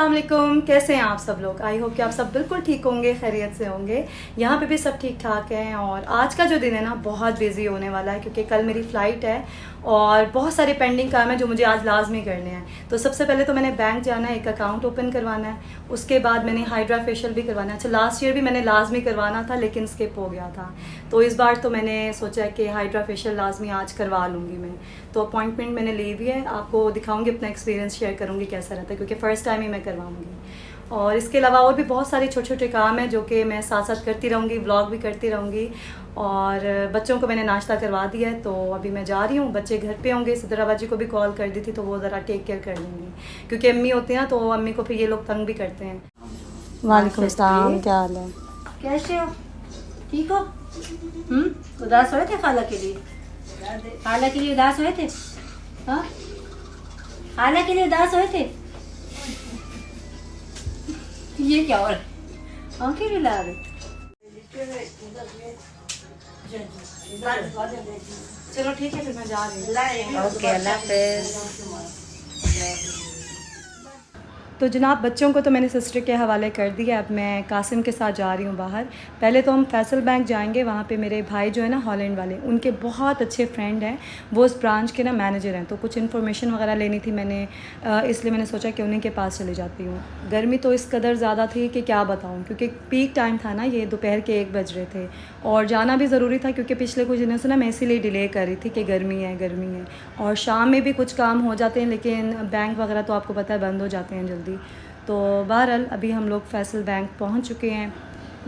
अस्सलाम वालेकुम, कैसे हैं आप सब लोग। आई होप कि आप सब बिल्कुल ठीक होंगे, खैरियत से होंगे। यहाँ पे भी सब ठीक ठाक हैं। और आज का जो दिन है ना बहुत बिजी होने वाला है क्योंकि कल मेरी फ़्लाइट है और बहुत सारे पेंडिंग काम है जो मुझे आज लाजमी करने हैं। तो सबसे पहले तो मैंने बैंक जाना है, एक अकाउंट ओपन करवाना है, उसके बाद मैंने हाइड्रा फेशियल भी करवाना है। अच्छा, लास्ट ईयर भी मैंने लाजमी करवाना था लेकिन स्किप हो गया था, तो इस बार तो मैंने सोचा कि हाइड्रा फेशियल लाजमी आज करवा लूँगी मैं। तो अपॉइंटमेंट मैंने ली हुई है, आपको दिखाऊंगी, अपना एक्सपीरियंस शेयर करूँगी कैसा रहता है क्योंकि फ़र्स्ट टाइम ही मैं करवाऊँगी। और इसके अलावा और भी बहुत सारे छोटे छोटे काम हैं जो कि मैं साथ साथ करती रहूँगी, व्लॉग भी करती रहूँगी। और बच्चों को मैंने नाश्ता करवा दिया है, तो अभी मैं जा रही हूँ। बच्चे घर पे होंगे, सिद्दराबाद जी को भी कॉल कर दी थी तो वो ज़रा टेक केयर कर लेंगी क्योंकि अम्मी होती हैं ना, तो अम्मी को फिर ये लोग तंग भी करते हैं। वालेकुम अस्सलाम, क्या हाल है? कैसे हो? ठीक हो? उदास हुए थे खाला के लिए? खाला के लिए उदास हुए थे? हाँ, खाला के लिए उदास हुए थे? ये क्या हो रहा है? आंखें भी ला रहे। चलो ठीक है, फिर मैं जा रही हूँ। ओके, अल्लाह हाफिज़। तो जनाब, बच्चों को तो मैंने सिस्टर के हवाले कर दिया। अब मैं कासिम के साथ जा रही हूँ बाहर। पहले तो हम फैसल बैंक जाएंगे, वहाँ पे मेरे भाई जो है ना हॉलैंड वाले, उनके बहुत अच्छे फ्रेंड हैं, वो उस ब्रांच के ना मैनेजर हैं। तो कुछ इन्फॉर्मेशन वगैरह लेनी थी मैंने, इसलिए मैंने सोचा कि उन्हीं के पास चली जाती हूँ। गर्मी तो इस कदर ज़्यादा थी कि क्या बताऊँ, क्योंकि पीक टाइम था ना, ये दोपहर के 1 बज रहे थे और जाना भी ज़रूरी था क्योंकि पिछले कुछ दिनों से ना मैं इसीलिए डिले कर रही थी कि गर्मी है गर्मी है। और शाम में भी कुछ काम हो जाते हैं लेकिन बैंक वगैरह तो आपको पता है बंद हो जाते हैं जल्दी। तो बहरहाल अभी हम लोग फैसल बैंक पहुंच चुके हैं।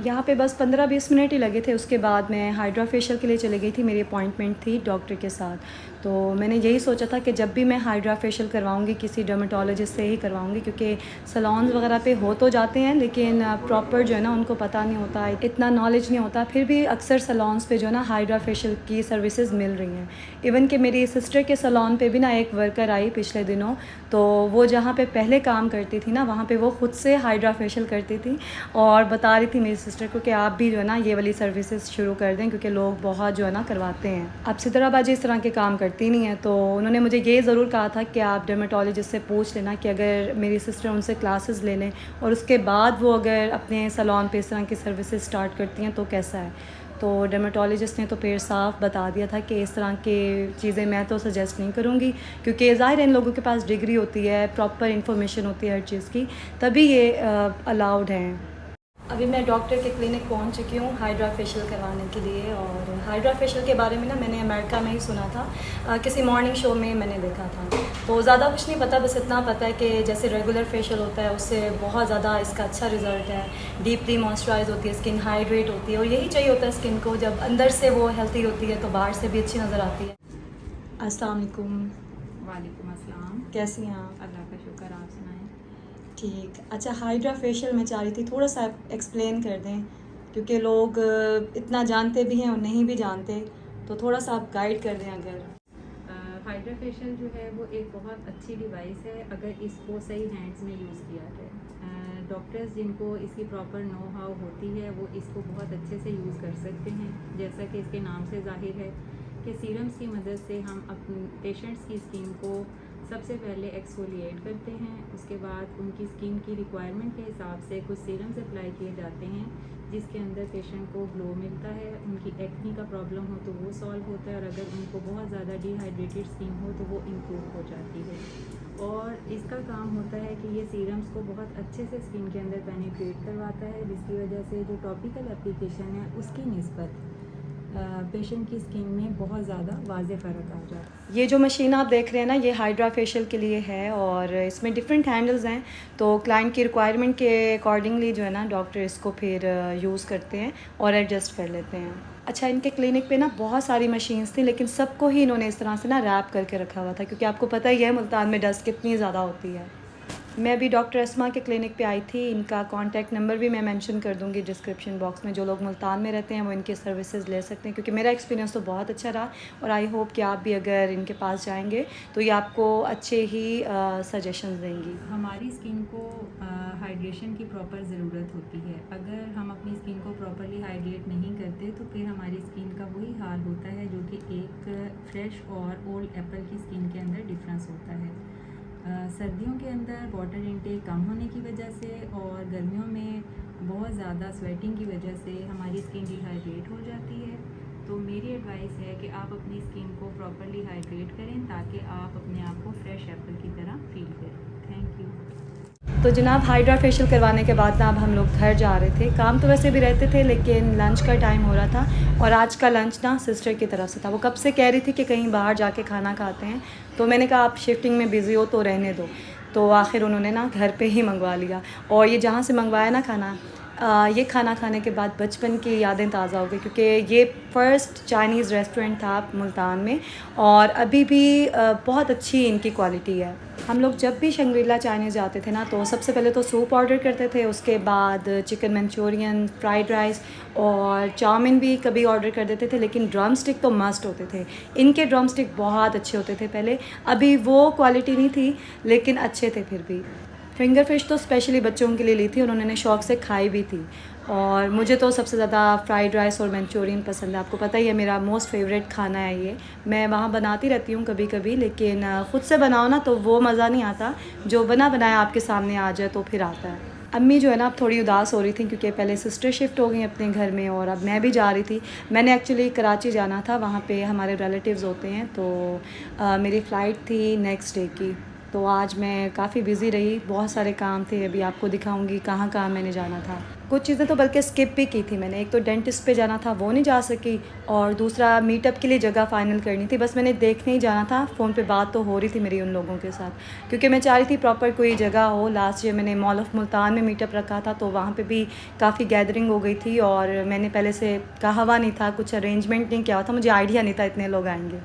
यहाँ पे बस 15-20 मिनट ही लगे थे। उसके बाद मैं हाइड्रा फेशियल के लिए चली गई थी, मेरी अपॉइंटमेंट थी डॉक्टर के साथ। तो मैंने यही सोचा था कि जब भी मैं हाइड्रा फेशियल करवाऊँगी किसी डर्मेटोलॉजिस्ट से ही करवाऊँगी क्योंकि सलॉन्स वगैरह पे हो तो जाते हैं लेकिन प्रॉपर जो है ना उनको पता नहीं होता, इतना नॉलेज नहीं होता। फिर भी अक्सर सलॉन्स पे जो है ना हाइड्रा फेशियल की सर्विसेज मिल रही हैं। इवन कि मेरी सिस्टर के सलॉन पे भी ना एक वर्कर आई पिछले दिनों, तो वो जहाँ पे पहले काम करती थी ना वहाँ पे वो ख़ुद से हाइड्रा फेशियल करती थी और बता रही थी मेरी सिस्टर को कि आप भी जो है ना ये वाली सर्विसेज शुरू कर दें क्योंकि लोग बहुत जो है ना करवाते हैं। अब सिद्दराबाद जी इस तरह के काम करती नहीं है, तो उन्होंने मुझे ये ज़रूर कहा था कि आप डर्मेटोलॉजिस्ट से पूछ लेना कि अगर मेरी सिस्टर उनसे क्लासेस ले लें और उसके बाद वो अगर अपने सलॉन पे इस तरह की सर्विसेज स्टार्ट करती हैं तो कैसा है। तो डर्मेटोलॉजिस्ट ने तो फिर साफ बता दिया था कि इस तरह की चीज़ें मैं तो सजेस्ट नहीं करूँगी क्योंकि ज़ाहिर है इन लोगों के पास डिग्री होती है, प्रॉपर इन्फॉर्मेशन होती है हर चीज़ की, तभी ये अलाउड हैं। अभी मैं डॉक्टर के क्लिनिक पहुंच चुकी हूँ हाइड्रा फेशियल करवाने के लिए। और हाइड्रा फेशियल के बारे में ना मैंने अमेरिका में ही सुना था, किसी मॉर्निंग शो में मैंने देखा था। तो ज़्यादा कुछ नहीं पता, बस इतना पता है कि जैसे रेगुलर फेशियल होता है उससे बहुत ज़्यादा इसका अच्छा रिजल्ट है। डीपली मॉइस्चराइज होती है स्किन, हाइड्रेट होती है और यही चाहिए होता है स्किन को। जब अंदर से वो हेल्थी होती है तो बाहर से भी अच्छी नज़र आती है। अस्सलाम वालेकुम। वालेकुम अस्सलाम। कैसी हैं आप? अल्लाह का शुक्र, आप सुनाएं। ठीक। अच्छा, हाइड्रा फेशियल मैं चाह रही थी थोड़ा सा एक्सप्लेन कर दें क्योंकि लोग इतना जानते भी हैं और नहीं भी जानते, तो थोड़ा सा आप गाइड कर दें अगर। हाइड्रा फेशियल जो है वो एक बहुत अच्छी डिवाइस है अगर इसको सही हैंड्स में यूज़ किया जाए। डॉक्टर्स जिनको इसकी प्रॉपर नो हाउ होती है वो इसको बहुत अच्छे से यूज़ कर सकते हैं। जैसा कि इसके नाम से जाहिर है कि सीरम्स की मदद से हम अपने पेशेंट्स की स्किन को सबसे पहले एक्सफोलिएट करते हैं, उसके बाद उनकी स्किन की रिक्वायरमेंट के हिसाब से कुछ सीरम्स अप्लाई किए जाते हैं जिसके अंदर पेशेंट को ग्लो मिलता है। उनकी एक्नी का प्रॉब्लम हो तो वो सॉल्व होता है और अगर उनको बहुत ज़्यादा डिहाइड्रेटेड स्किन हो तो वो इम्प्रूव हो जाती है। और इसका काम होता है कि ये सीरम्स को बहुत अच्छे से स्किन के अंदर पेनिट्रेट करवाता है जिसकी वजह से जो टॉपिकल एप्लीकेशन है उसकी निस्बत पेशेंट की स्किन में बहुत ज़्यादा वाज़ेह फ़र्क आ जाता है। ये जो मशीन आप देख रहे हैं ना ये हाइड्रा फेशियल के लिए है और इसमें डिफरेंट हैंडल्स हैं, तो क्लाइंट की रिक्वायरमेंट के अकॉर्डिंगली जो है ना डॉक्टर इसको फिर यूज़ करते हैं और एडजस्ट कर लेते हैं। अच्छा, इनके क्लिनिक पे ना बहुत सारी मशीन्स थी लेकिन सबको ही इन्होंने इस तरह से ना रैप करके रखा हुआ था क्योंकि आपको पता ही है मुल्तान में डस्ट कितनी ज़्यादा होती है। मैं अभी डॉक्टर अस्मा के क्लिनिक पे आई थी, इनका कॉन्टैक्ट नंबर भी मैं मेंशन कर दूंगी डिस्क्रिप्शन बॉक्स में। जो लोग मुल्तान में रहते हैं वो इनके सर्विसेज ले सकते हैं क्योंकि मेरा एक्सपीरियंस तो बहुत अच्छा रहा और आई होप कि आप भी अगर इनके पास जाएंगे तो ये आपको अच्छे ही सजेशंस देंगी। हमारी स्किन को हाइड्रेशन की प्रॉपर ज़रूरत होती है। अगर हम अपनी स्किन को प्रॉपरली हाइड्रेट नहीं करते तो फिर हमारी स्किन का वही हाल होता है जो कि एक फ्रेश और ओल्ड एप्पल की स्किन के अंदर डिफरेंस होता है। सर्दियों के अंदर वाटर इनटेक कम होने की वजह से और गर्मियों में बहुत ज़्यादा स्वेटिंग की वजह से हमारी स्किन डिहाइड्रेट हो जाती है। तो मेरी एडवाइस है कि आप अपनी स्किन को प्रॉपरली हाइड्रेट करें ताकि आप अपने आप को फ्रेश एप्पल की तरह फील करें। Thank you. तो जनाब हाइड्रा फेशियल करवाने के बाद ना अब हम लोग घर जा रहे थे। काम तो वैसे भी रहते थे लेकिन लंच का टाइम हो रहा था और आज का लंच ना सिस्टर की तरफ से था। वो कब से कह रही थी कि कहीं बाहर जाके खाना खाते हैं, तो मैंने कहा आप शिफ्टिंग में बिज़ी हो तो रहने दो। तो आखिर उन्होंने ना घर पे ही मंगवा लिया और ये जहाँ से मंगवाया ना खाना, ये खाना खाने के बाद बचपन की यादें ताज़ा हो गई, क्योंकि ये फ़र्स्ट चाइनीज़ रेस्टोरेंट था मुल्तान में और अभी भी बहुत अच्छी इनकी क्वालिटी है। हम लोग जब भी शंग्रीला चाइनीज़ जाते थे ना तो सबसे पहले तो सूप ऑर्डर करते थे, उसके बाद चिकन मंचूरियन, फ्राइड राइस और चाउमीन भी कभी ऑर्डर कर देते थे, लेकिन ड्रम स्टिक तो मस्ट होते थे। इनके ड्रम स्टिक बहुत अच्छे होते थे पहले, अभी वो क्वालिटी नहीं थी लेकिन अच्छे थे फिर भी। फिंगर फिश तो स्पेशली बच्चों के लिए ली थी, उन्होंने शौक़ से खाई भी थी। और मुझे तो सबसे ज़्यादा फ्राइड राइस और मंचूरियन पसंद है। आपको पता ही है मेरा मोस्ट फेवरेट खाना है ये। मैं वहाँ बनाती रहती हूँ कभी कभी, लेकिन ख़ुद से बनाओ ना तो वो मज़ा नहीं आता, जो बना बनाया आपके सामने आ जाए तो फिर आता है। अम्मी जो है ना अब थोड़ी उदास हो रही थी क्योंकि पहले सिस्टर शिफ्ट हो गई अपने घर में और अब मैं भी जा रही थी। मैंने एक्चुअली कराची जाना था, वहाँ पे हमारे रिलेटिव्स होते हैं, तो मेरी फ़्लाइट थी नेक्स्ट डे की। तो आज मैं काफ़ी बिज़ी रही, बहुत सारे काम थे, अभी आपको दिखाऊंगी कहाँ कहाँ मैंने जाना था। कुछ चीज़ें तो बल्कि स्किप भी की थी मैंने। एक तो डेंटिस्ट पे जाना था, वो नहीं जा सकी, और दूसरा मीटअप के लिए जगह फ़ाइनल करनी थी। बस मैंने देखने ही जाना था, फ़ोन पे बात तो हो रही थी मेरी उन लोगों के साथ, क्योंकि मैं चाह रही थी प्रॉपर कोई जगह हो। लास्ट ईयर मैंने मॉल ऑफ मुल्तान में मीटअप रखा था, तो वहाँ पे भी काफ़ी गैदरिंग हो गई थी और मैंने पहले से कहा हुआ नहीं था, कुछ अरेंजमेंट नहीं किया था, मुझे आइडिया नहीं था इतने लोग आएंगे।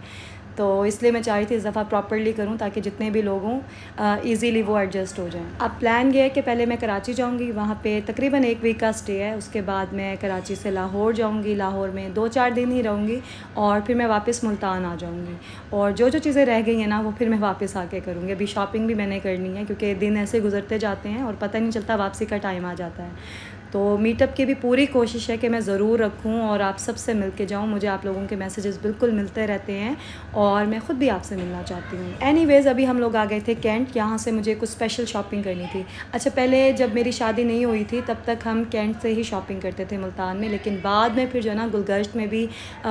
तो इसलिए मैं चाह रही थी इस दफ़ा प्रॉपर्ली करूं ताकि जितने भी लोग हों ईज़िली वो एडजस्ट हो जाएं। अब प्लान ये है कि पहले मैं कराची जाऊंगी, वहाँ पे तकरीबन 1 वीक का स्टे है। उसके बाद मैं कराची से लाहौर जाऊंगी, लाहौर में 2-4 दिन ही रहूंगी और फिर मैं वापस मुल्तान आ जाऊंगी। और जो जो चीज़ें रह गई हैं ना वो फिर मैं वापस आके करूँगी। अभी शॉपिंग भी मैंने करनी है क्योंकि दिन ऐसे गुजरते जाते हैं और पता नहीं चलता वापसी का टाइम आ जाता है। तो मीटअप की भी पूरी कोशिश है कि मैं ज़रूर रखूं और आप सबसे मिल के जाऊँ। मुझे आप लोगों के मैसेजेस बिल्कुल मिलते रहते हैं और मैं ख़ुद भी आपसे मिलना चाहती हूँ। एनीवेज़ अभी हम लोग आ गए थे कैंट, यहाँ से मुझे कुछ स्पेशल शॉपिंग करनी थी। अच्छा, पहले जब मेरी शादी नहीं हुई थी तब तक हम कैंट से ही शॉपिंग करते थे मुल्तान में, लेकिन बाद में फिर जो है ना गुलगश्त में भी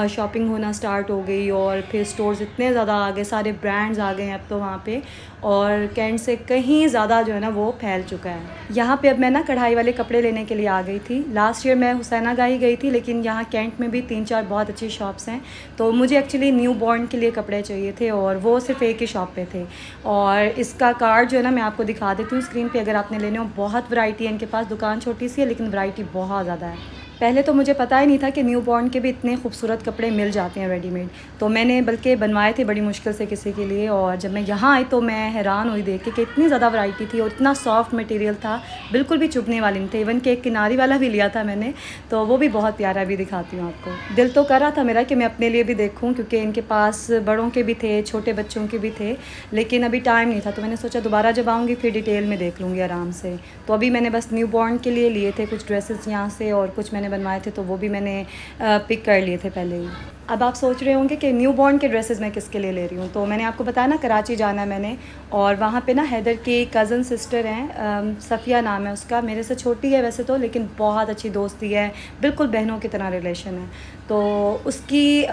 शॉपिंग होना स्टार्ट हो गई और फिर स्टोर्स इतने ज़्यादा आ गए, सारे ब्रांड्स आ गए हैं अब तो वहाँ पे, और कैंट से कहीं ज़्यादा जो है ना वो फैल चुका है। यहाँ पे अब मैं ना कढ़ाई वाले कपड़े लेने के लिए आ गई थी। लास्ट ईयर मैं हुसैना गाही गई थी, लेकिन यहाँ कैंट में भी 3-4 बहुत अच्छी शॉप्स हैं। तो मुझे एक्चुअली न्यू बॉर्न के लिए कपड़े चाहिए थे और वो सिर्फ एक ही शॉप पे थे। और इसका कार्ड जो है ना मैं आपको दिखा देती हूँ स्क्रीन पे, अगर आपने लेने हो। बहुत वैरायटी है इनके पास, दुकान छोटी सी है लेकिन वैरायटी बहुत ज़्यादा है। पहले तो मुझे पता ही नहीं था कि न्यू बॉर्न के भी इतने खूबसूरत कपड़े मिल जाते हैं रेडीमेड, तो मैंने बल्कि बनवाए थे बड़ी मुश्किल से किसी के लिए। और जब मैं यहाँ आई तो मैं हैरान हुई देख के कि इतनी ज़्यादा वैरायटी थी और इतना सॉफ्ट मटेरियल था, बिल्कुल भी चुभने वाली नहीं थे। इवन कि एक किनारी वाला भी लिया था मैंने, तो वो भी बहुत प्यारा, भी दिखाती हूँ आपको। दिल तो कर रहा था मेरा कि मैं अपने लिए भी देखूँ, क्योंकि इनके पास बड़ों के भी थे, छोटे बच्चों के भी थे, लेकिन अभी टाइम नहीं था। तो मैंने सोचा दोबारा जब आऊँगी फिर डिटेल में देख लूँगी आराम से। तो अभी मैंने बस न्यू बॉर्न के लिए लिए थे कुछ ड्रेसेस यहाँ से और कुछ मैंने बनवाए थे, तो वो भी मैंने पिक कर लिए थे पहले ही। अब आप सोच रहे होंगे कि न्यू बॉर्न के ड्रेसेस मैं किसके लिए ले रही हूँ, तो मैंने आपको बताया ना कराची जाना है मैंने, और वहाँ पे ना हैदर की कज़न सिस्टर हैं, सफ़िया नाम है उसका, मेरे से छोटी है वैसे तो, लेकिन बहुत अच्छी दोस्ती है, बिल्कुल बहनों की तरह रिलेशन है। तो उसकी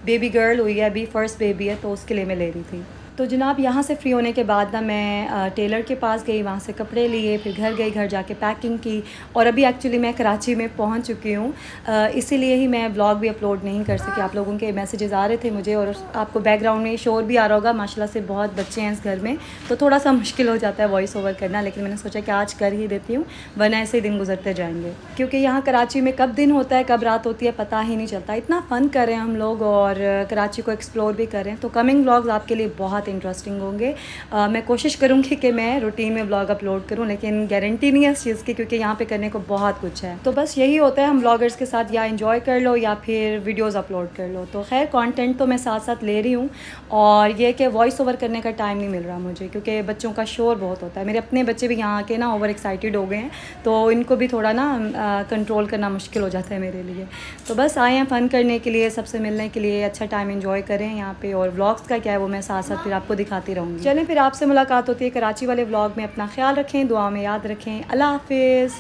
बेबी गर्ल हुई है, अभी फ़र्स्ट बेबी है, तो उसके लिए मैं ले रही थी। तो जनाब यहाँ से फ्री होने के बाद ना मैं टेलर के पास गई, वहाँ से कपड़े लिए, फिर घर गई, घर जाके पैकिंग की, और अभी एक्चुअली मैं कराची में पहुँच चुकी हूँ। इसीलिए ही मैं व्लॉग भी अपलोड नहीं कर सकी। आप लोगों के मैसेजेस आ रहे थे मुझे, और आपको बैकग्राउंड में शोर भी आ रहा होगा, माशाल्लाह से बहुत बच्चे हैं इस घर में, तो थोड़ा सा मुश्किल हो जाता है वॉइस ओवर करना, लेकिन मैंने सोचा कि आज कर ही देती हूँ, वरना ऐसे ही दिन गुजरते जाएंगे। क्योंकि यहाँ कराची में कब दिन होता है कब रात होती है पता ही नहीं चलता। इतना फ़न कर रहे हैं हम लोग और कराची को एक्सप्लोर भी कर रहे हैं। तो कमिंग व्लॉग्स आपके लिए बहुत इंटरेस्टिंग होंगे। मैं कोशिश करूँगी कि मैं रूटीन में व्लॉग अपलोड करूँ, लेकिन गारंटी नहीं है इस चीज़ की, क्योंकि यहाँ पे करने को बहुत कुछ है। तो बस यही होता है हम व्लॉगर्स के साथ, या एंजॉय कर लो या फिर वीडियोस अपलोड कर लो। तो खैर कंटेंट तो मैं साथ साथ ले रही हूँ, और ये कि वॉइस ओवर करने का टाइम नहीं मिल रहा मुझे, क्योंकि बच्चों का शोर बहुत होता है। मेरे अपने बच्चे भी यहाँ के ना ओवर एक्साइटेड हो गए हैं, तो इनको भी थोड़ा ना कंट्रोल करना मुश्किल हो जाता है मेरे लिए। तो बस आए हैं फ़न करने के लिए, सबसे मिलने के लिए, अच्छा टाइम एंजॉय करें यहाँ पे। और व्लॉग्स का क्या है वो मैं साथ साथ फिर आपको दिखाती रहूँगी। चलें फिर आपसे मुलाकात होती है कराची वाले व्लॉग में। अपना ख्याल रखें, दुआ में याद रखें। अल्लाह हाफिज़।